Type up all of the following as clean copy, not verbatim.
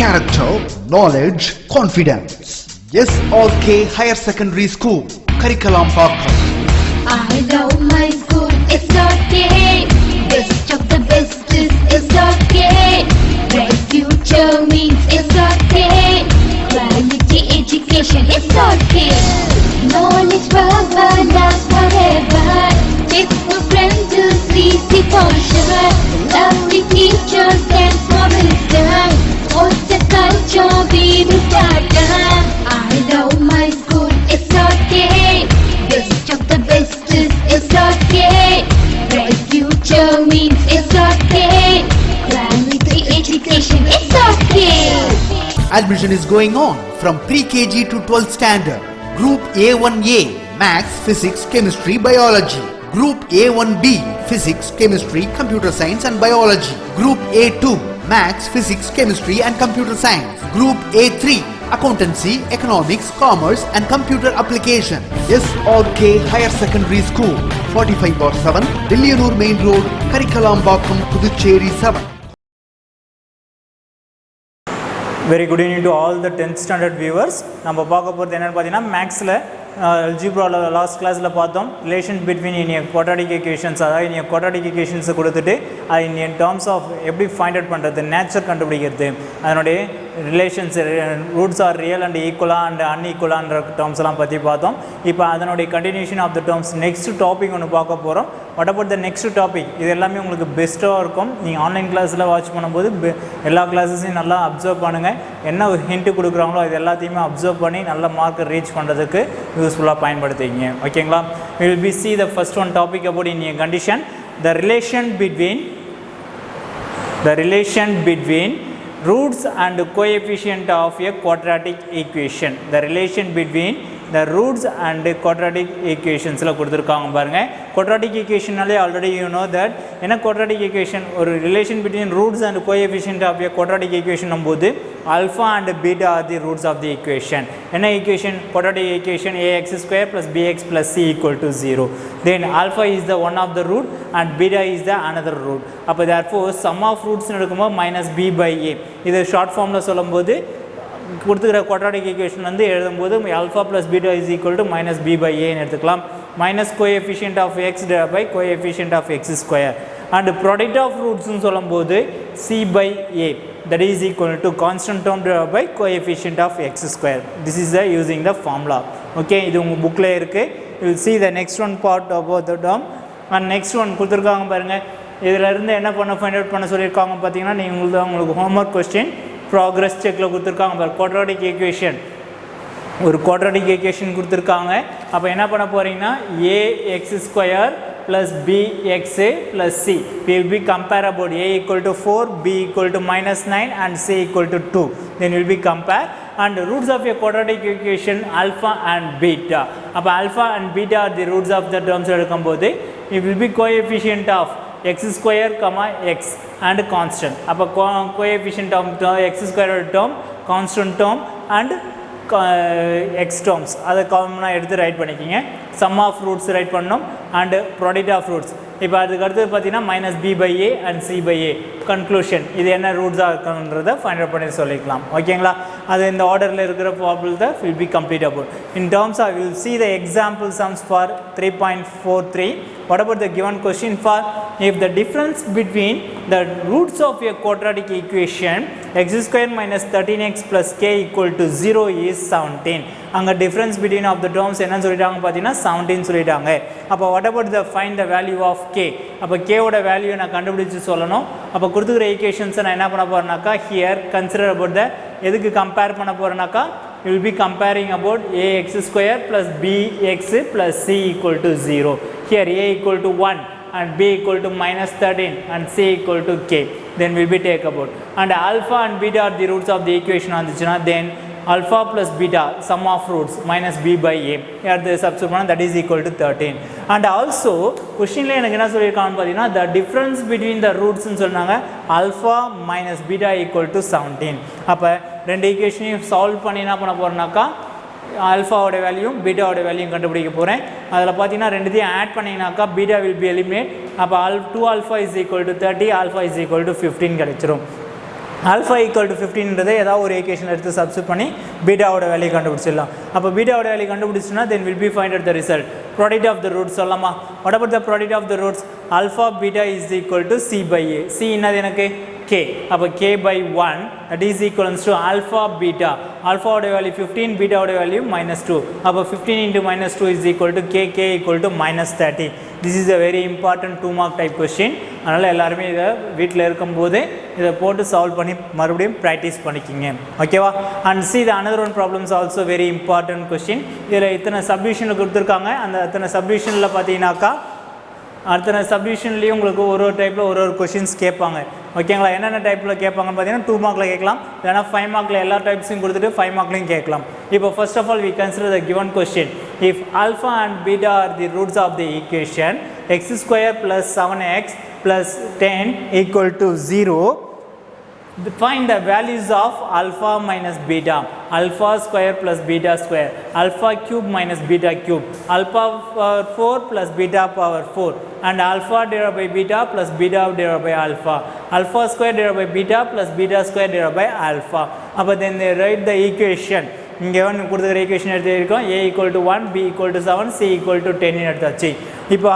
character, knowledge, confidence. SRK Higher Secondary School, Karikalambakkam. I love my school, SRK. Best of the best is SRK. Bright future means SRK. Quality education, SRK. Knowledge forever, love forever. Textbook friends, easy for sure. Lovely teachers and promise them. What's the culture we will start? I love my school, SRK. Best of the best is SRK. Bright future means SRK. Quality education, SRK. Admission is going on from pre-KG to 12th standard. Group A1A, Maths, Physics, Chemistry, Biology. Group A1B, Physics, Chemistry, Computer Science and Biology. Group A2, Maths, Physics, Chemistry and Computer Science. Group A3, Accountancy, Economics, Commerce and Computer Application. SRK Higher Secondary School, 45/7, Dilliyanur Main Road, Karikalambakkam, Puducherry 7. Very good evening to all the 10th standard viewers. நம்ம பார்க்க போகிறது என்னென்னு பார்த்தீங்கன்னா மேக்ஸில் அல்ஜிப்ராவில் last கிளாஸில் பார்த்தோம் relation between in quadratic equations, அதாவது in quadratic ஈக்குவேஷன்ஸை கொடுத்துட்டு அது இன் டேர்ம்ஸ் ஆஃப் எப்படி ஃபைண்ட் அவுட் பண்ணுறது, நேச்சர் கண்டுபிடிக்கிறது, அதனுடைய relations, roots are real and ஈக்குவலாக அண்ட் அன்ஈக்குவலான்ற டேர்ம்ஸ் எல்லாம் பற்றி பார்த்தோம். இப்போ அதனுடைய continuation of the terms next topic ஒன்று பார்க்க போகிறோம். What about the next topic? இது எல்லாமே உங்களுக்கு பெஸ்ட்டாக இருக்கும். நீங்கள் ஆன்லைன் கிளாஸில் வாட்ச் பண்ணும்போது எல்லா கிளாஸஸையும் நல்லா அப்சர்வ் பண்ணுங்கள். என்ன ஹிண்ட்டு கொடுக்குறாங்களோ அது எல்லாத்தையுமே அப்சர்வ் பண்ணி நல்ல மார்க்கை ரீச் பண்ணுறதுக்கு யூஸ்ஃபுல்லாக பயன்படுத்திங்க. ஓகேங்களா? we will be see the first one topic about in a condition, the relation between roots and coefficient of a quadratic equation. The relation between the roots and quadratic equations la kuduthirukanga parunga. Quadratic equation nalle already you know that ena quadratic equation or relation between roots and coefficient of a quadratic equation numbodhu alpha and beta are the roots of the equation. Ena equation quadratic equation ax square plus bx plus c equal to 0. Then alpha is the one of the root and beta is the another root. Appo therefore sum of roots edukumbod minus b by a. Idu short form la solumbodhu கொடுத்துக்கிற quadratic equation வந்து எழுதும்போது alpha plus beta is equal to minus B by A எடுத்துக்கலாம். Minus coefficient of x by coefficient of x square and product of ரூட்ஸ்னு சொல்லும்போது C by A that is equal to constant term by coefficient of x square. This is the using the formula. Okay, இது உங்கள் புக்கில் இருக்குது. You will see the next one part about the term and next one கொடுத்துருக்காங்க பாருங்கள். இதிலேருந்து என்ன find out பண்ண சொல்லியிருக்காங்க பார்த்தீங்கன்னா, நீங்கள் உங்களுக்கு ஹோம்ஒர்க் கொஸ்டின் ப்ராக்ரஸ் செக்கில் கொடுத்துருக்காங்க பாரு. குவாட்ராட்டிக் ஈக்குவேஷன், ஒரு குவாட்ராட்டிக் ஈக்குவேஷன் கொடுத்துருக்காங்க. அப்போ என்ன பண்ண போகிறீங்கன்னா ax square plus bx plus c will be compare about a equal to 4, b equal to minus 9 and c equal to 2. Then will be compare and roots of a quadratic equation alpha and beta. அப்போ alpha and beta are the roots of the terms எடுக்கும்போது it will be coefficient of x square comma x and constant. அப்போ coefficient of x square term, constant term and x terms அதை காமனாக எடுத்து write பண்ணிக்கிங்க. Sum of roots write பண்ணணும் and product of roots. இப்போ அதுக்கு அடுத்தது பார்த்தீங்கன்னா minus B by a and c by a conclusion. இது என்ன ரூட்ஸாக இருக்குன்றதை ஃபைண்ட் அவுட் பண்ணி சொல்லிக்கலாம். ஓகேங்களா? அது இந்த ஆர்டரில் இருக்கிற ப்ராப்ளம் தான் will be complete about. In terms of will see the example sums for 3.43. What about the given question for if the difference between the roots of a quadratic equation x square minus 13x plus k equal to 0 is 17. அங்கே difference between of the terms என்ன சொல்லிட்டாங்க பார்த்தீங்கன்னா 17 சொல்லிட்டாங்க. அப்போ what about the find the value of k? அப்போ k ஓட value நான் கண்டுபிடிச்சு சொல்லணும். அப்போ கொடுத்துக்கிற ஈக்குவேஷன்ஸை நான் என்ன பண்ண போகிறேன்னாக்கா here consider about the எதுக்கு கம்பேர் பண்ண போகிறேன்னாக்கா you will be comparing about ax square plus bx plus c equal to 0. Here a equal to 1 and b equal to minus 13 and c equal to k. Then we will be take about and alpha and beta are the roots of the equation வந்துச்சுன்னா then alpha plus beta sum of roots minus b by a here the substitute that is equal to 13. And also question la எனக்கு என்ன சொல்லிருக்காங்க பாத்தீங்கன்னா the difference between the roots னு சொன்னாங்க alpha minus beta equal to 17. அப்ப ரெண்டு ஈக்குவேஷனையும் solve பண்ணி என்ன பண்ண போறேனாக்கா ஆல்ஃபாவோட வேல்யூம் பீட்டாவோட வேல்யூம் கண்டுபிடிக்க போகிறேன். அதில் பார்த்தீங்கன்னா ரெண்டுத்தையும் ஆட் பண்ணிங்கனாக்கா பீட்டா வில் பி எலிமினேட். அப்போ 2 alpha is equal to 30, alpha is equal to 15 கிடைச்சிரும். ஆல்ஃபா ஈக்குவல் டு 15ன்றதை ஏதாவது ஒரு ஈக்குவேஷன் எடுத்து சப்ஸ்டிட் பண்ணி பீட்டாவோட வேல்யூ கண்டுபிடிச்சிடலாம். அப்போ பீட்டாவோட வேல்யூ கண்டுபிடிச்சினா then will be find out the result. Product of the roots சொல்லலாமா? What about the product of the roots? Alpha beta is equal to c by a. C என்னது எனக்கு k. அப்போ k by 1 that is equals to alpha beta. Alpha ஓட value 15, beta ஓட value -2. அப்போ 15 into -2 is equal to k. K equal to -30. This is a very important 2 mark type question. அதனால் எல்லாருமே இதை வீட்டில் இருக்கும்போது இதை போட்டு சால்வ் பண்ணி மறுபடியும் ப்ராக்டிஸ் பண்ணிக்கிங்க. ஓகேவா? And see the another one problems also very important question. இதில் இத்தனை சப்டிவிஷனில் கொடுத்துருக்காங்க. அந்த அத்தனை சப்டிவிஷனில் பார்த்தீங்கன்னாக்கா அடுத்த சப்டிவிஷன்லேயும் உங்களுக்கு ஒரு டைப்பில் ஒரு கொஷின்ஸ் கேட்பாங்க. ஓகேங்களா? என்னென்ன டைப்பில் கேட்பாங்கன்னு பார்த்தீங்கன்னா 2 மார்க்கில் கேட்கலாம், இல்லைனா 5 மார்க்கில் எல்லா டைப்ஸையும் கொடுத்துட்டு 5 மார்க்லையும் கேட்கலாம். இப்போ first of all we consider the given question. If alpha and beta are the roots of the equation x square plus 7x plus 10 equal to 0, find the values of alpha minus beta. Alpha square plus beta square, alpha cube minus beta cube, alpha power 4 plus beta power 4, and alpha divided by beta plus beta divided by alpha, alpha square divided by beta plus beta square divided by alpha. But then they write the equation. இங்கே வந்து கொடுத்துக்கிற equation எடுத்துருக்கோம். a equal to 1, b equal to 7, c equal to 10 எடுத்தாச்சு. இப்போ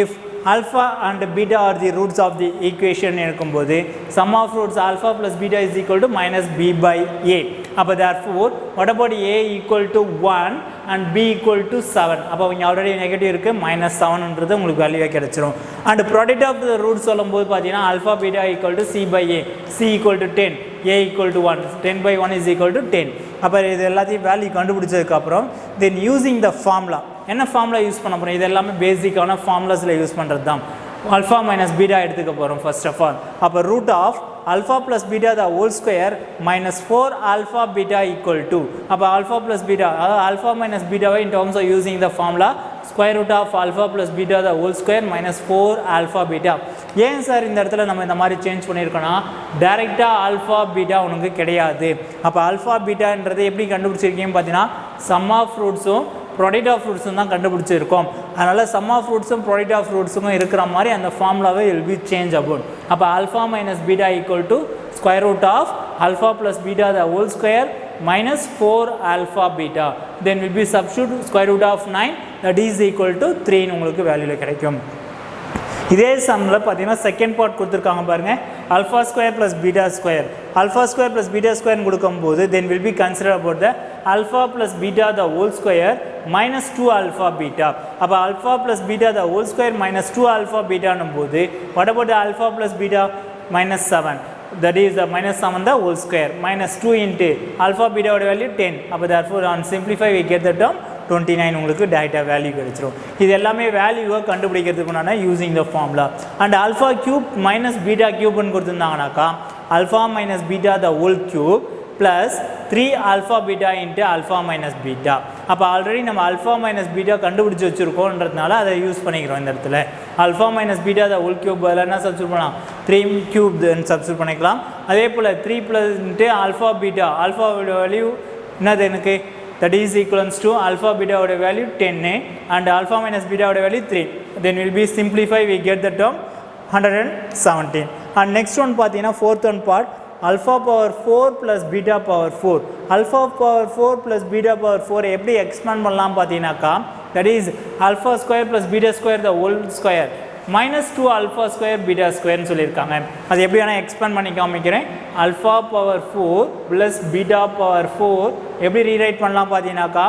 if alpha and beta are the roots of the equation இருக்கும்போது sum of roots alpha plus beta is equal to minus b by a. அப்போ therefore what about a equal to 1 and b equal to 7? அப்போ இங்கே already negative இருக்குது, -7ன்றது உங்களுக்கு வேல்யூவே கிடச்சிரும். And product of the roots சொல்லும்போது பார்த்தீங்கன்னா alpha beta equal to c by a, c equal to 10, a equal to 1, 10 by 1 is equal to 10. அப்போ இது எல்லாத்தையும் வேல்யூ கண்டுபிடிச்சதுக்கப்புறம் தென் யூஸிங் த ஃபார்முலா, என்ன ஃபார்முலா யூஸ் பண்ண போகிறோம்? இது எல்லாமே பேசிக்கான ஃபார்முலாஸில் யூஸ் பண்ணுறது தான். ஆல்ஃபா மைனஸ் பீட்டா எடுத்துக்க போகிறோம் ஃபர்ஸ்ட் ஆஃப் ஆல். அப்போ root of alpha plus beta the whole square minus 4 alpha beta equal to, அப்போ alpha plus beta அதாவது alpha minus beta in terms of using the formula square root of alpha plus beta the whole square minus 4 alpha beta. ஏன் sir இந்த இடத்துல நம்ம இந்த மாதிரி change பண்ணியிருக்கோன்னா டைரெக்டாக alpha beta உனக்கு கிடையாது. அப்போ ஆல்ஃபா பீட்டான்றது எப்படி கண்டுபிடிச்சிருக்கீங்கன்னு பார்த்தீங்கன்னா சம் ஆஃப் ரூட்ஸும் ப்ராடக்ட் ஆஃப் ரூட்ஸும் தான் கண்டுபிடிச்சிருக்கோம். அதனால் சம் ஆஃப் ரூட்ஸும் ப்ராடக்ட் ஆஃப் ரூட்ஸுக்கும் இருக்கிற மாதிரி அந்த ஃபார்முலாவே வில் பி சேஞ்ச் அபவுட். அப்போ alpha minus beta equal to square root of alpha plus beta the whole square minus 4 alpha beta, then will be substitute square root of 9 that is equal to 3 உங்களுக்கு வேல்யூல கிடைக்கும். இதே சம்மில் பார்த்தீங்கன்னா second part கொடுத்துருக்காங்க பாருங்கள், alpha square plus beta square, alpha square plus beta square கொடுக்கும்போது then will be considered about the alpha plus beta the whole square minus 2 alpha beta. அப்போ alpha plus beta the whole square minus 2 alpha beta போது what about the alpha plus beta minus 7, that is the minus 7 the whole square minus 2 into alpha beta value 10. அப்போ therefore on simplify we get the term 29 உங்களுக்கு டைரக்டா value கிடைச்சிரும். இது எல்லாமே வேல்யூவை கண்டுபிடிக்கிறதுக்குனால using the formula. And alpha cube minus beta கியூப்னு கொடுத்துருந்தாங்கனாக்கா alpha minus beta the whole cube plus 3 alpha beta into alpha minus beta. அப்போ ஆல்ரெடி நம்ம alpha minus beta கண்டுபிடிச்சி வச்சுருக்கோன்றதுனால அதை யூஸ் பண்ணிக்கிறோம் இந்த இடத்துல. alpha minus beta the whole cube பதில் என்ன சப்ஸ்டியூட் பண்ணலாம், 3 cube சப்ஸ்டியூட் பண்ணிக்கலாம். அதே போல் 3 plus into alpha beta, alpha value என்னது எனக்கு, that is equals to alpha beta oda value 10 and alpha minus beta oda value 3. Then will be simplify, we get the term 117. And next one pathina fourth one part, alpha power 4 plus beta power 4. Alpha power 4 plus beta power 4 எப்படி expand பண்ணலாம் பார்த்தீங்கன்னாக்கா, that is alpha square plus beta square the whole square minus 2 alpha square beta square னு சொல்லியிருக்காங்க. அது எப்படி வேணால் expand பண்ணி காமிக்கிறேன். alpha power 4 plus beta power 4 எப்படி ரீரைட் பண்ணலாம் பார்த்தீங்கன்னாக்கா,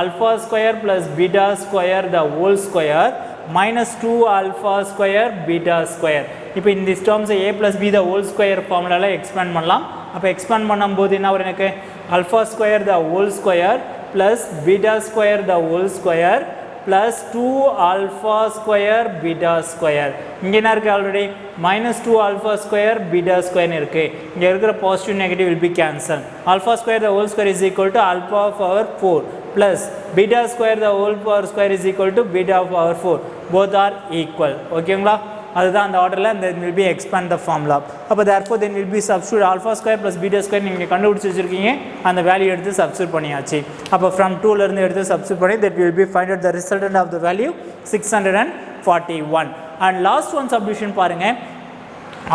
alpha square plus beta square the whole square minus 2 alpha square beta square. இப்போ இந்த டேர்ம்ஸை a plus b the whole square ஃபார்முலாவில் எக்ஸ்பேண்ட் பண்ணலாம். அப்போ எக்ஸ்பேண்ட் பண்ணும்போது என்ன வரும் எனக்கு, alpha square the whole square plus beta square the whole square plus 2 alpha square beta square. இங்கே என்ன இருக்குது, already minus 2 alpha square beta square இருக்குது. இங்கே இருக்கிற positive negative will be cancelled. alpha square the whole square is equal to alpha power 4 plus beta square the whole power square is equal to beta power 4. Both are equal. ஓகேங்களா, அதுதான் அந்த ஆர்டரில் and then will be expand the formula. அப்போ therefore then will be substitute alpha square plus beta square நீங்கள் கண்டுபிடிச்சி வச்சுருக்கீங்க, அந்த value எடுத்து சப்ஸ்டியூட் பண்ணியாச்சு. அப்போ from 2லேருந்து எடுத்து சப்ஸ்டியூட் பண்ணி that will be find out the resultant of the value 641. and last one subdivision பாருங்கள்,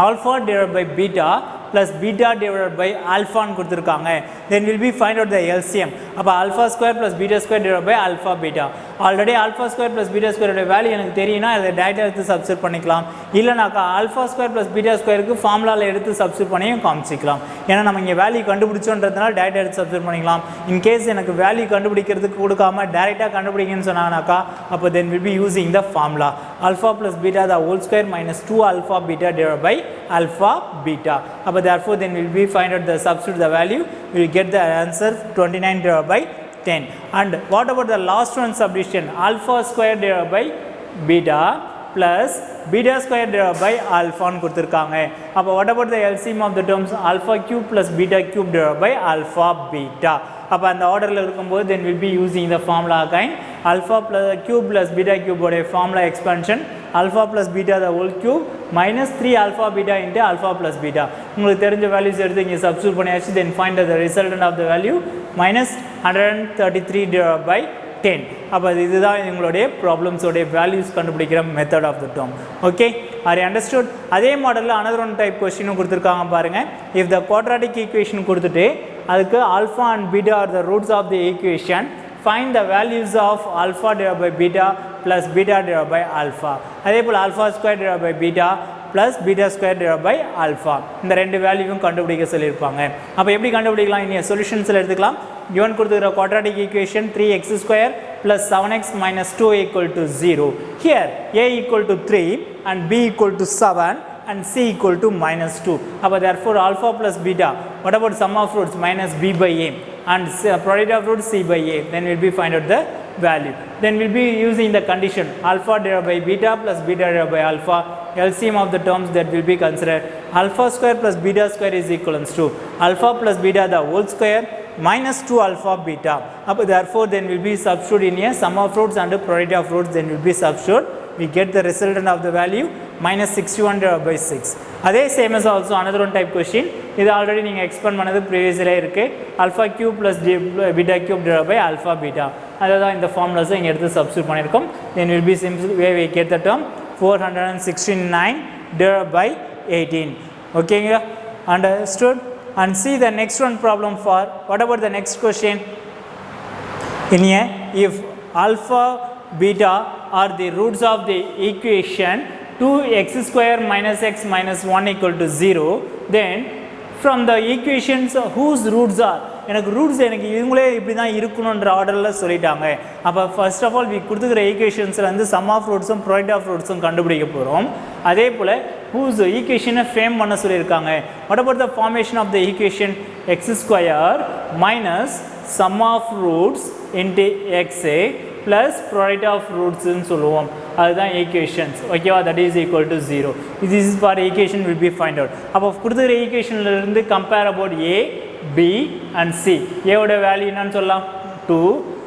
alpha divided by beta plus beta divided by alpha ன்னு கொடுத்திருக்காங்க. Then will be find out the LCM. அப்ப alpha square plus beta square divided by alpha beta. Already alpha square plus beta square உடைய value எனக்கு தெரியும்னா அதை டைரக்டா எடுத்து substitute பண்ணிக்கலாம். இல்லனாக்கா alpha square plus beta square க்கு ஃபார்முலால எடுத்து சப்ஸ்டிட்யூட் பண்ணியும் காமிச்சிக்கலாம். ஏன்னா நம்ம இங்க வேல்யூ கண்டுபிடிச்சோன்றதனால டைரக்டா எடுத்து சப்ஸ்டிட்யூட் பண்ணிக்கலாம். in case எனக்கு வேல்யூ கண்டுபிடிக்கிறதுக்கு கொடுக்காம டைரக்டா கண்டுபிடிங்கன்னு சொன்னாங்கனாக்கா அப்ப then will be using the formula alpha plus beta the whole square minus 2 alpha beta divided by alpha beta. அப்ப therefore then will be find out the substitute the value, we will get the answer 29 divided by 10. And what about the last one subdivision? Alpha square divided by beta plus beta square divided by alpha ன்னு கொடுத்திருக்காங்க. அப்ப what about the LCM of the terms? Alpha cube plus beta cube divided by alpha beta. அப்ப அந்த ஆர்டர்ல இருக்கும்போது then will be using the formula again alpha plus cube plus beta cube உடைய formula expansion alpha plus beta the whole cube minus 3 alpha beta into alpha plus beta. உங்களுக்கு தெரிஞ்ச values எடுத்து இங்க substitute பண்ணியாச்சு. then find the resultant of the value minus 133 divided by 10. அப்ப இதுதான் உங்களுடைய problems உடைய வேல்யூஸ் கண்டுபிடிக்கிற method of the term. Okay, are you understood? அதே மாடல்ல another one type question கொடுத்திருக்காங்க பாருங்க. if the quadratic equation கொடுத்துட்டு அதுக்கு alpha and beta are the roots of the equation, find the values of alpha divided by beta plus beta divided by alpha. அதே போல alpha square divided by beta plus beta square divided by alpha. இந்த ரெண்டு வேல்யூவும் கண்டுபிடிக்க சொல்லியிருப்பாங்க. அப்ப எப்படி கண்டுபிடிக்கலாம்? இனி சொல்யூஷன்ஸ்ல எடுத்துக்கலாம். given கொடுத்திருக்கிற quadratic equation 3x square plus 7x minus 2 equal to 0. Here a equal to 3 and b equal to 7 and c equal to minus 2. அப்ப therefore alpha plus beta, what about sum of roots? Minus b by a and product of roots c by a. Then we'll be find out the value. Then we'll be using the condition alpha divided by beta plus beta divided by alpha. LCM of the terms that will be considered alpha square plus beta square is equivalent to alpha plus beta the whole square minus 2 alpha beta. Therefore then will be substitute in a sum of roots and product of roots, then will be substitute. We get the resultant of the value minus 61 divided by 6. அதே same as also another one type question. இது already நீங்க expand பண்ணது ப்ரீவியஸ்ல இருக்கு. alpha cube plus beta cube divided by alpha beta. அதுதான் இந்த formulas இங்க எடுத்து substitute பண்ணிருக்கோம். then will be simple way we get the term 469 divided by 18. Okay, understood? And see the next one problem for what about the next question? In here, if alpha beta are the roots of the equation 2x square minus x minus 1 equal to 0, then from the equations whose roots are, எனக்கு roots எனக்கு இவங்களே இப்படி தான் இருக்கணுன்ற ஆர்டரில் சொல்லிட்டாங்க. அப்போ first of all we கொடுத்துக்கிற ஈக்குவேஷன்ஸில் வந்து சம் ஆஃப் ரூட்ஸும் ப்ராடக்ட் ஆஃப் ரூட்ஸும் கண்டுபிடிக்க போகிறோம். அதே போல் ஹூஸ் ஈக்குவேஷனை ஃப்ரேம் பண்ண சொல்லியிருக்காங்க. What about the formation of the equation x square minus sum of roots into x plus product of ரூட்ஸ்ன்னு சொல்லுவோம். அதுதான் ஈக்குவேஷன்ஸ். ஓகேவா? That is equal to 0. This is for equation will be find out. அப்போ கொடுத்துக்கிற ஈக்குவேஷன்லேருந்து compare about a b and c. a ஓட value என்னன்னு சொல்லலாம் 2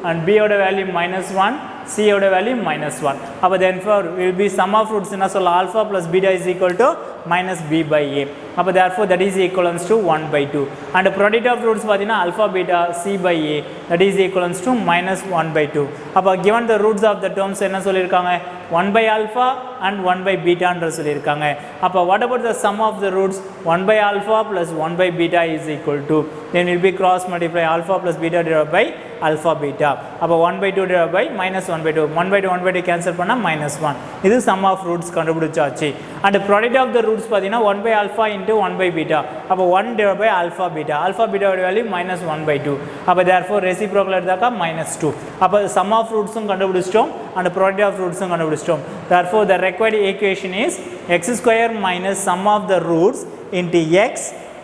and b ஓட வேல்யூ -1, c ஓட வேல்யூ -1. அப்ப therefore will be sum of roots என்ன சொல்லலாம் alpha plus beta is equal to minus b by a. அப்ப therefore that is equivalent to 1 by 2. and product of roots பாத்தீங்கன்னா alpha beta c by a, that is equivalent to minus 1 by 2. அப்ப given the roots of the terms என்ன சொல்லிருக்காங்க 1 by alpha and 1 by beta ன்ற சொல்லிருக்காங்க. அப்ப what about the sum of the roots? 1 by alpha plus 1 by beta is equal to, then will be cross multiply alpha plus beta divided by alpha beta. அப்ப 1 by 2 divided by minus 1 by 2, 1 by 2 1 by 2 cancel பண்ணா -1. இது sum of roots கண்டுபிடிச்சாச்சு. and product of the roots பாத்தீங்கன்னா 1 by alpha into 1 by beta. அப்ப 1 divided by alpha beta, alpha beta ஓட value -1 by 2. அப்ப therefore reciprocal எடுத்தாக்கா -2. அப்ப sum of rootsம் கண்டுபிடிச்சிட்டோம் and product of rootsம் கண்டுபிடிச்சிட்டோம். therefore the required equation is x square minus sum of the roots into x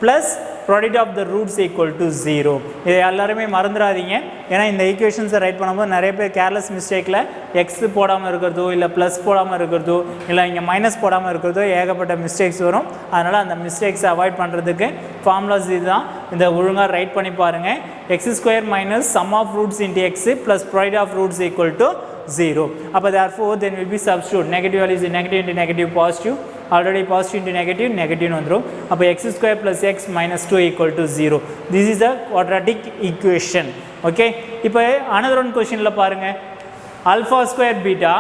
plus product of the roots equal to 0. இதை எல்லாருமே மறந்துடாதீங்க. ஏன்னா இந்த ஈக்குவேஷன்ஸை ரைட் பண்ணும்போது நிறைய பேர் கேர்லெஸ் மிஸ்டேக்கில் எக்ஸ் போடாமல் இருக்கிறதோ இல்லை ப்ளஸ் போடாமல் இருக்கிறதோ இல்லை இங்கே மைனஸ் போடாமல் இருக்கிறதோ ஏகப்பட்ட மிஸ்டேக்ஸ் வரும். அதனால் அந்த மிஸ்டேக்ஸை அவாய்ட் பண்ணுறதுக்கு ஃபார்முலாஸ் இதுதான். இந்த ஒழுங்காக ரைட் பண்ணி பாருங்கள். X square minus sum of roots into x plus product of roots equal to 0. அப்போ therefore then will be substitute negative value is negative into negative positive, already positive into negative negative வந்துரும். அப்போ x square plus x minus 2 equal to 0. this is a quadratic equation. okay, இப்போ another one questionல பாருங்க alpha square beta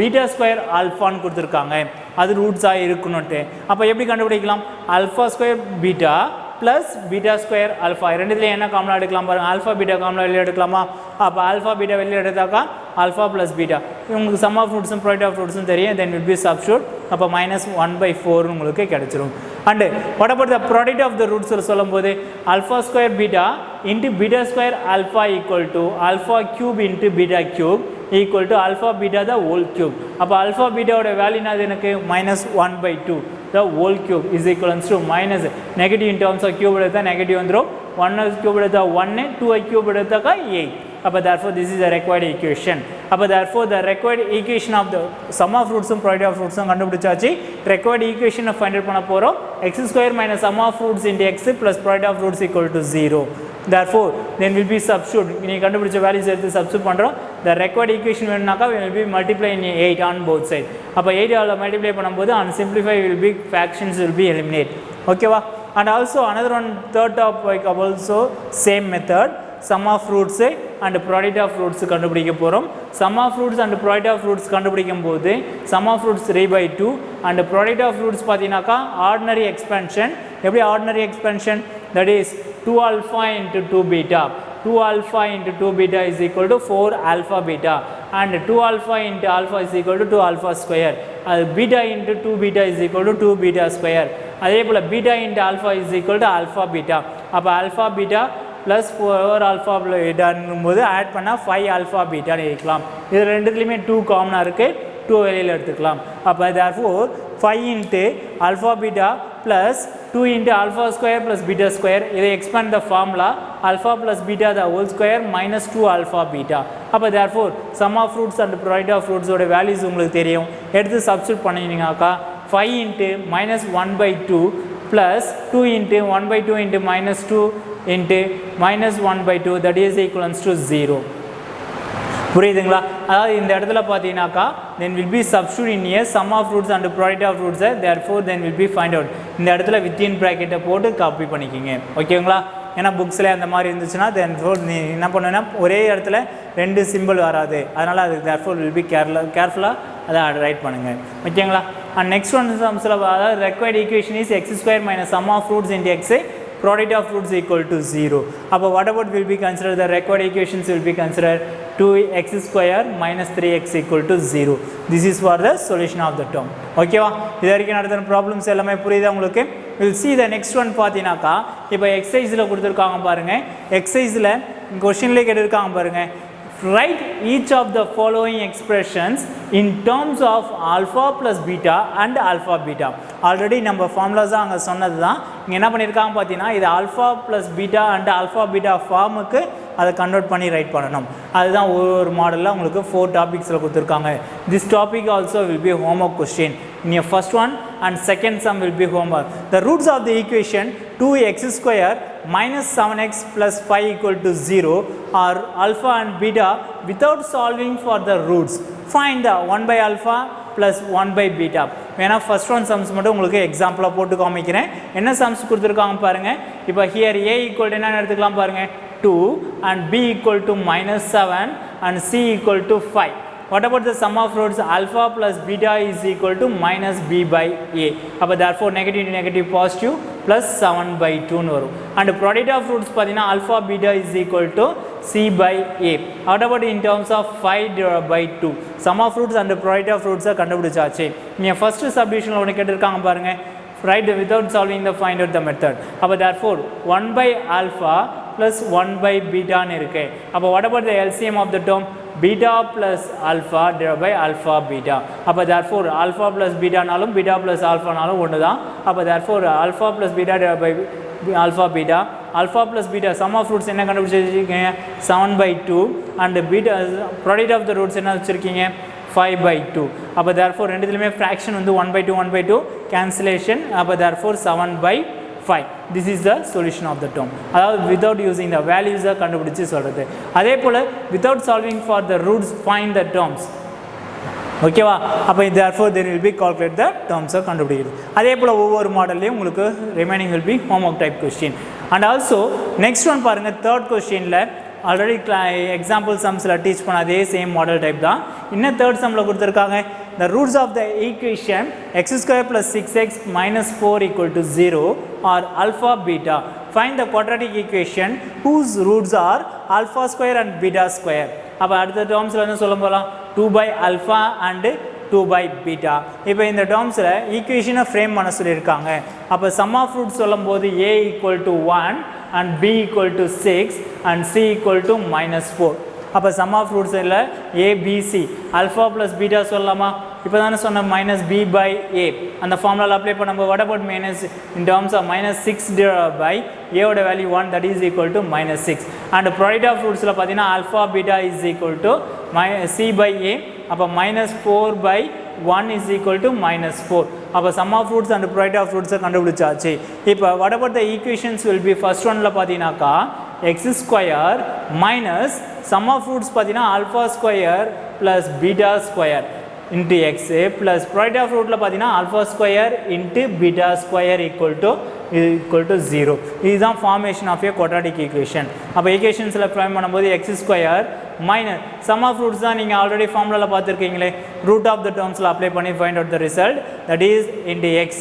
beta square alpha ன்னு கொடுத்துருக்காங்க. அது ரூட்ஸாக இருக்கணும்ட்டு. அப்போ எப்படி கண்டுபிடிக்கலாம்? Alpha square beta plus beta square alpha ரெண்டுத்துலேயும் என்ன காமனாக எடுக்கலாம் பாருங்கள், ஆல்ஃபா பீட்டா காமனாக வெளியே எடுக்கலாமா? அப்போ ஆல்ஃபா பீட்டா வெளியே எடுத்தாக்கா ஆல்ஃபா ப்ளஸ் பீட்டா, உங்களுக்கு சம் ஆஃப் ரூட்ஸும் ப்ராடக்ட் ஆஃப் ரூட்ஸும் தெரியும், தென் வில் பி சப்ஸ்டிட்யூட், அப்போ -1/4 உங்களுக்கு கிடச்சிரும். And what about the product of the roots சொல்லும் போது alpha square beta into beta square alpha equal to alpha cube into beta cube equal to alpha beta the whole cube. அப்போ alpha பீட்டாவோட value என்னது எனக்கு -1/2 the whole cube is equals to minus negative in terms of cube எடுத்தா negative வந்துரும், 1 cube எடுத்தா 1, 2 cube எடுத்தாக்கா 8. அப்போ therefore this is the required equation. அப்போ therefore the required equation of the sum of roots and product of roots கண்டுபிடிச்சாச்சு. required equation find out பண்ண போறோம், x square minus sum of roots into x plus product of roots equal to 0. therefore then will be substitute, நீ கண்டுபிடிச்ச values எடுத்து substitute பண்றோம். the required equation வேணும்னாக்கா will be multiply in 8 on both sides. அப்போ 8 ஆல multiply பண்ணும்போது on simplify will be fractions will be eliminate. ஓகேவா? and also another one third topic also same method, sum of roots and product of roots கண்டுபிடிக்க போறோம். sum of roots and product of roots கண்டுபிடிக்கும் போது sum of roots 3/2 and product of roots பார்த்தீங்கன்னாக்கா ordinary expansion. எப்படி ordinary expansion? that is 2 alpha into 2 beta. 2 alpha into 2 beta is equal to 4 alpha beta, and 2 alpha into alpha is equal to 2 alpha square. Beta into 2 beta is equal to 2 beta square. அதே போல் beta into alpha is equal to alpha beta. அப்போ alpha beta plus 4 alpha betaன்னும் போது add பண்ணால் 5 alpha beta இருக்கலாம். இது ரெண்டுத்துலேயுமே 2 காமனாக இருக்குது, 2 வெளியில் எடுத்துக்கலாம். அப்போ therefore 5 into alpha beta plus 2 into alpha square plus beta square, இதை expand the formula alpha plus beta the whole square minus 2 alpha beta. அப்போ therefore sum of roots and product of roots ஓட values உங்களுக்கு தெரியும், எடுத்து substitute பண்ணிங்கனாக்கா 5 into -1/2 plus 2 into 1/2 into -2 into -1/2 that is equals to 0. புரியுதுங்களா? அதாவது இந்த இடத்துல பார்த்தீங்கன்னாக்கா then will be substitute in here sum of roots and product of roots, therefore then will be find out. இந்த இடத்துல within bracket போட்டு copy பண்ணிக்கிங்க. ஓகேங்களா? ஏன்னா புக்ஸில் அந்த மாதிரி இருந்துச்சுன்னா therefore நீ என்ன பண்ணுவேன்னா ஒரே இடத்துல 2 சிம்பிள் வராது, அதனால் அது therefore will be கேர்ஃபுல்லாக அதை ரைட் பண்ணுங்கள். ஓகேங்களா? அண்ட் நெக்ஸ்ட் ஒன் சம்ஸில் அதாவது required equation is x square minus sum of roots into x product of roots equal to 0. அப்போ what about will be considered? The required equations will be considered 2x square minus 3x equal to 0. This is for the solution of the term. ஓகேவா? இது வரைக்கும் நடத்துகிற problems எல்லாமே புரியுதா உங்களுக்கு? Will see the next one பார்த்தீங்கன்னாக்கா இப்போ எக்ஸசைஸில் கொடுத்துருக்காங்க பாருங்கள், எக்ஸசைஸில் கொஷின்லேயே கேட்டிருக்காங்க பாருங்கள், write each of the following expressions in terms of alpha plus beta and alpha beta. Already நம்ம ஃபார்முலாஸாக அங்கே சொன்னது தான், இங்கே என்ன பண்ணியிருக்காங்க பார்த்தீங்கன்னா இது alpha plus beta and alpha beta ஃபார்முக்கு அதை கன்வெர்ட் பண்ணி ரைட் பண்ணணும். அதுதான் ஒரு மாடலில் உங்களுக்கு 4 டாபிக்ஸில் கொடுத்துருக்காங்க. This topic also will be homework question. in your first one and second sum will be homework. The roots of the equation 2x square minus 7x plus 5 equal to 0 are alpha and beta without solving for the roots. Find the 1 by alpha plus 1 by beta. வேணா first one sums மட்டும் உங்களுக்கு எக்ஸாம்பிளாக போட்டு காமிக்கிறேன். என்ன sums கொடுத்துருக்காங்க பாருங்கள். இப்போ ஹியர் a ஈக்குவல் டு என்னென்னு எடுத்துக்கலாம் பாருங்கள், 2 and b equal to -7 and c equal to 5. What about the sum of roots? Alpha plus beta is equal to minus b by a. அப்போ therefore negative to negative positive plus 7/2 வரும். and product of roots பார்த்தீங்கன்னா alpha beta is equal to c by a. What about in terms of 5/2? sum of roots and product of roots கண்டுபிடிச்சாச்சு. நீங்கள் first சப்டிவிஷனில் ஒன்று கேட்டிருக்காங்க பாருங்கள், write without solving the find out the method. அப்போ therefore 1 by alpha plus 1 by beta ன்னு இருக்கு. அப்போ what about the LCM of the term? beta plus alpha divided by alpha beta. அப்போ therefore alpha plus beta நாலும் beta plus alpha நாலும் ஒன்று தான். அப்போ therefore alpha plus beta divided by alpha beta. alpha plus beta sum of roots என்ன கண்டுபிடிச்சிருக்கீங்க? 7/2 and beta product of the roots என்ன வச்சுருக்கீங்க? 5/2. அப்போ therefore ரெண்டுத்துலையுமே ஃப்ராக்ஷன் வந்து 1/2 cancellation. அப்போ therefore 7/5. This is the solution of the term. அதாவது without using the values கண்டுபிடிச்சு சொல்கிறது. அதே போல் without solving for the roots find the terms. ஓகேவா? அப்போ therefore there will be calculate the terms கண்டுபிடிக்கிறது. அதே போல் ஒவ்வொரு மாடல்லையும் உங்களுக்கு remaining will be homework type question. and also next one பாருங்கள், தேர்ட் கொஸ்டினில் ஆல்ரெடி எக்ஸாம்பிள் சம்ஸில் டீச் பண்ண அதே சேம் மாடல் டைப் தான். இன்னும் தேர்ட் சம்மில் கொடுத்துருக்காங்க the roots of the equation x square plus 6x minus 4 equal to 0 are alpha beta. Find the quadratic equation whose roots are alpha square and beta square. அப்போ அடுத்த டேர்ம்ஸில் என்ன சொல்ல போகலாம் 2 by alpha and 2 by beta. இப்போ இந்த டேர்ம்ஸில் ஈக்குவேஷனை frame பண்ண சொல்லியிருக்காங்க. அப்போ சம் ஆஃப் ரூட்ஸ் சொல்லும் போது a equal to 1 and b equal to 6 and c equal to minus 4. அப்போ சம் ஆஃப் ரூட்ஸ் இல்லை ஏபிசி அல்ஃபா ப்ளஸ் பீட்டா சொல்லலாமா? இப்போ தானே சொன்ன மைனஸ் பி பை ஏ அந்த ஃபார்முலாவில் அப்ளை பண்ணும்போது what about minus in terms of minus 6 by ஏவோட value 1 that is equal to minus 6. And product of ரூட்ஸில் பார்த்தீங்கன்னா alpha beta is equal to c by a. அப்போ minus 4 by 1 is equal to minus 4. அப்போ sum of roots and product of roots கண்டுபிடிச்சாச்சு. இப்போ what about the equations will be first oneல பார்த்தீங்கன்னாக்கா x square minus sum of roots பார்த்தீங்கன்னா alpha square plus beta square into x plus product of rootல பார்த்தீங்கன்னா alpha square into beta square equal to 0. இதுதான் formation of a quadratic equation. அப்போ equationsல frame பண்ணும்போது x square minus sum of roots தான் நீங்கள் already ஃபார்முலாவில் பார்த்துருக்கீங்களே root of the termsல apply பண்ணி find out the result that is into x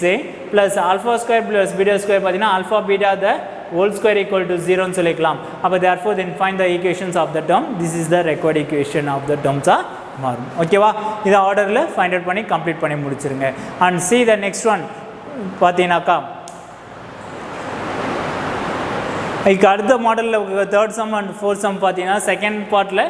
plus alpha square plus beta square பார்த்தீங்கன்னா alpha beta the whole square equal to 0 ன்னு சொல்லிக்கலாம். அப்போ therefore then find the equations of the term. This is the required equation of the terms மாறும். ஓகேவா? இதை ஆர்டரில் find out பண்ணி complete பண்ணி முடிச்சிருங்க. And see the next one பார்த்தீங்கன்னாக்கா இதுக்கு அடுத்த மாடலில் third sum and fourth sum பார்த்தீங்கன்னா செகண்ட் பார்ட்டில்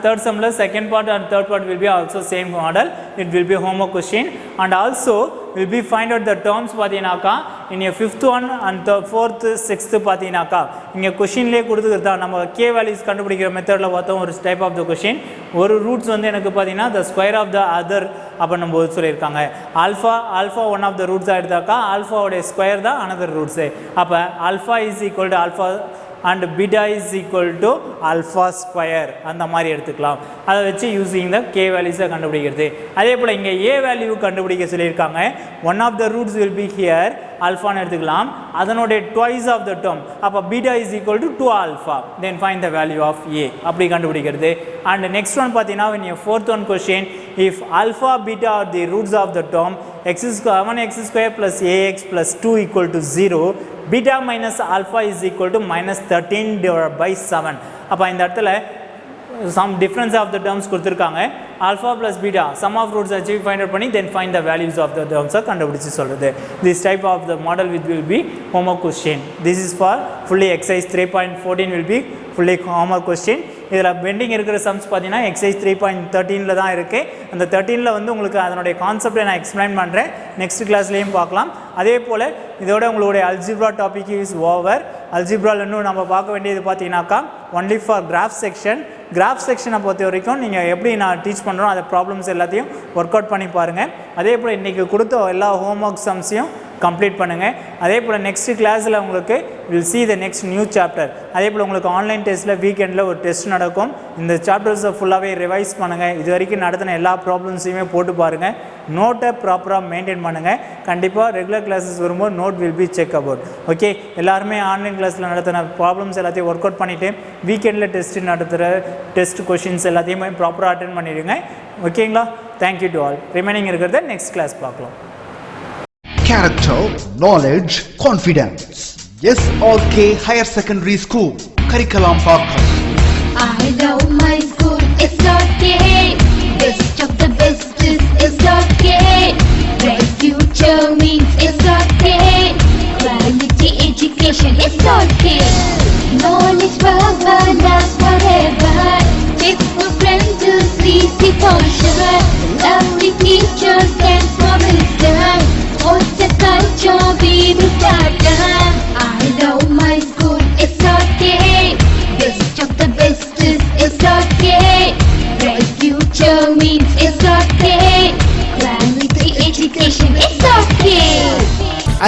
தேர்ட் சம்மில் second part and third part will be also same model. It will be homework question and also will be find out the terms பார்த்தீங்கன்னாக்கா இங்கே fifth one and fourth sixth பார்த்தீங்கன்னாக்கா இங்கே கொஷின்லேயே கொடுத்துருக்கா நம்ம K values கண்டுபிடிக்கிற மெத்தடில் பார்த்தோம். ஒரு டைப் ஆஃப் த கொஷின் ஒரு ரூட்ஸ் வந்து எனக்கு பார்த்தீங்கன்னா the square of the other அப்படின்னும் போது சொல்லியிருக்காங்க. ஆல்ஃபா ஒன் ஆஃப் த ரூட்ஸாக எடுத்தாக்கா ஆல்ஃபாவோடைய ஸ்கொயர் தான் அனதர் ரூட்ஸு. அப்போ alpha is equal to alpha and beta is equal to alpha square அந்த மாதிரி எடுத்துக்கலாம். அதை வச்சு யூஸிங் த கே வேல்யூஸை கண்டுபிடிக்கிறது. அதே போல் இங்கே ஏ வேல்யூ கண்டுபிடிக்க சொல்லியிருக்காங்க. One of the roots will be here ஆல்ஃபான்னு எடுத்துக்கலாம். அதனுடைய ட்வைஸ் ஆஃப் த டேர்ம் அப்போ beta is equal to 2 alpha then find the value of a அப்படி கண்டுபிடிக்கிறது. அண்ட் நெக்ஸ்ட் ஒன் பார்த்தீங்கன்னா when your fourth one question if alpha beta are the roots of the term 1x square plus ax plus 2 equal to 0 beta minus alpha is equal to minus 13 divided by 7. அப்போ இந்த இடத்துல some difference of the terms கொடுத்துருக்காங்க. alpha plus beta sum of roots achieve find out பண்ணி then find the values of the terms கண்டுபிடிச்சு சொல்கிறது. This type of the model will be homework question. This is for fully exercise 3.14 will be fully homework question. இதில் bending இருக்கிற sums பார்த்தீங்கன்னா exercise 3.13 தான் இருக்குது. அந்த 13 வந்து உங்களுக்கு அதனுடைய கான்செப்டை நான் எக்ஸ்பிளைன் பண்ணுறேன். நெக்ஸ்ட் கிளாஸ்லேயும் பார்க்கலாம். அதே போல் இதோட உங்களுடைய அல்ஜிப்ரா டாபிக் இஸ் ஓவர். அல்ஜிப்ராவில் இன்னும் நம்ம பார்க்க வேண்டியது பார்த்தீங்கன்னாக்கா only for graph section. Graph செக்ஷனை பொறுத்த வரைக்கும் நீங்கள் எப்படி நான் டீச் பண்ணுறோம் அந்த ப்ராப்ளம்ஸ் எல்லாத்தையும் ஒர்க் அவுட் பண்ணி பாருங்கள். அதே போல் இன்றைக்கி கொடுத்த எல்லா ஹோம் ஒர்க் சம்ஸையும் கம்ப்ளீட் பண்ணுங்கள். அதே போல் நெக்ஸ்ட் கிளாஸில் உங்களுக்கு will see the next new chapter. அதே போல் உங்களுக்கு ஆன்லைன் டெஸ்ட்டில் வீக்கெண்டில் ஒரு டெஸ்ட் நடக்கும். இந்த சாப்டர்ஸை ஃபுல்லாகவே ரிவைஸ் பண்ணுங்கள். இது வரைக்கும் நடத்தின எல்லா ப்ராப்ளம்ஸையுமே போட்டு பாருங்கள். நோட்டை ப்ராப்பராக மெயின்டைன் பண்ணுங்கள். கண்டிப்பாக ரெகுலர் கிளாஸஸ் வரும்போது note will be check about. Okay, எல்லாருமே ஆன்லைன் கிளாஸில் நடத்தின ப்ராப்ளம்ஸ் எல்லாத்தையும் ஒர்க் அவுட் பண்ணிவிட்டு வீக்கெண்டில் டெஸ்ட்டு நடத்துகிற டெஸ்ட் கொஷின்ஸ் எல்லாத்தையுமே ப்ராப்பராக அட்டென்ட் பண்ணிடுங்க. ஓகேங்களா? Thank you to all. ரிமைனிங் இருக்கிறத நெக்ஸ்ட் கிளாஸ் பார்க்கலாம். Character, knowledge, confidence. SRK Higher Secondary School. Curriculum Parker. I love my school, it's okay. Best of the best is okay. Bright future means it's okay. Quality education, it's okay. Knowledge forever, love forever. Faithful friends to see the culture. Lovely teachers and for wisdom. What's the culture we will start? I love my school, it's okay. Best of the best is okay. Bright future means it's okay. Quality education, it's okay.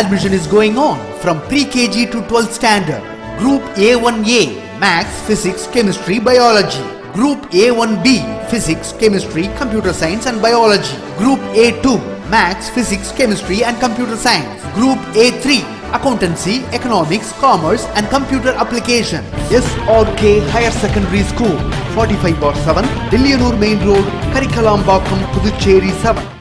Admission is going on from pre-KG to 12th standard. Group A1A, Maths, Physics, Chemistry, Biology. Group A1B, Physics, Chemistry, Computer Science and Biology. Group A2, Maths, Physics, Chemistry and Computer Science. Group A3, Accountancy, Economics, Commerce and Computer Application. SRK Higher Secondary School. 45/7, Dillianur Main Road, Karikalambakkam, Puducherry 7.